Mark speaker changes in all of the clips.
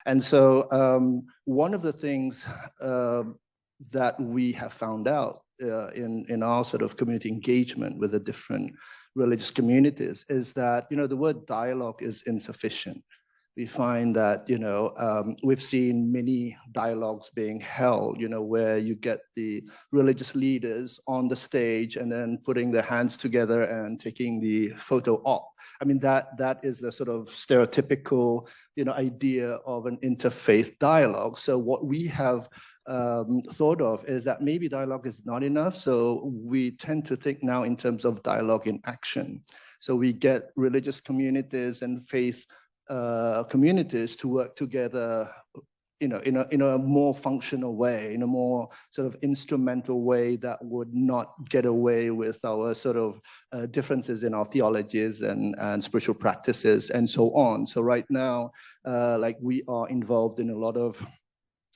Speaker 1: And so one of the things that we have found out in our sort of community engagement with the different religious communities is that, the word dialogue is insufficient. We find that, we've seen many dialogues being held, where you get the religious leaders on the stage and then putting their hands together and taking the photo op. I mean, that is the sort of stereotypical, idea of an interfaith dialogue. So what we have thought of is that maybe dialogue is not enough. So we tend to think now in terms of dialogue in action. So we get religious communities and faith communities to work together, in a more functional way, in a more sort of instrumental way that would not get away with our sort of differences in our theologies and spiritual practices and so on. So right now, like we are involved in a lot of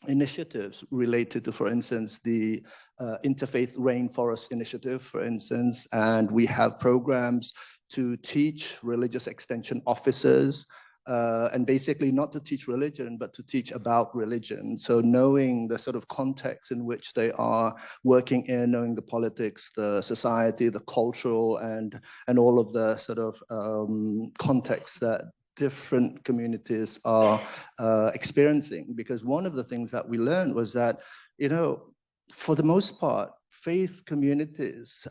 Speaker 1: initiatives related to, for instance, the Interfaith Rainforest Initiative, for instance, and we have programs to teach religious extension officers, and basically not to teach religion, but to teach about religion. So knowing the sort of context in which they are working in, knowing the politics, the society, the cultural, and all of the sort of context that different communities are experiencing. Because one of the things that we learned was that, for the most part, faith communities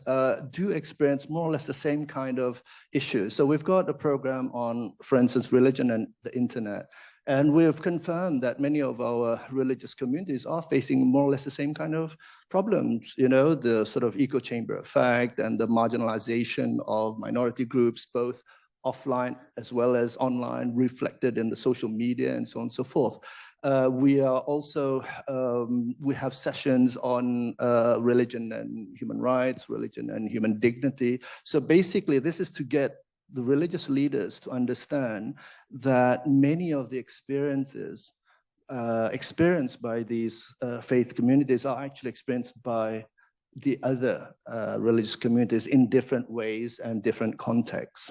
Speaker 1: do experience more or less the same kind of issues. So we've got a program on, for instance, religion and the internet. And we've confirmed that many of our religious communities are facing more or less the same kind of problems, the sort of echo chamber effect and the marginalization of minority groups, both offline as well as online, reflected in the social media and so on and so forth. We are also, we have sessions on religion and human rights, religion and human dignity. So basically, this is to get the religious leaders to understand that many of the experiences experienced by these faith communities are actually experienced by the other religious communities in different ways and different contexts.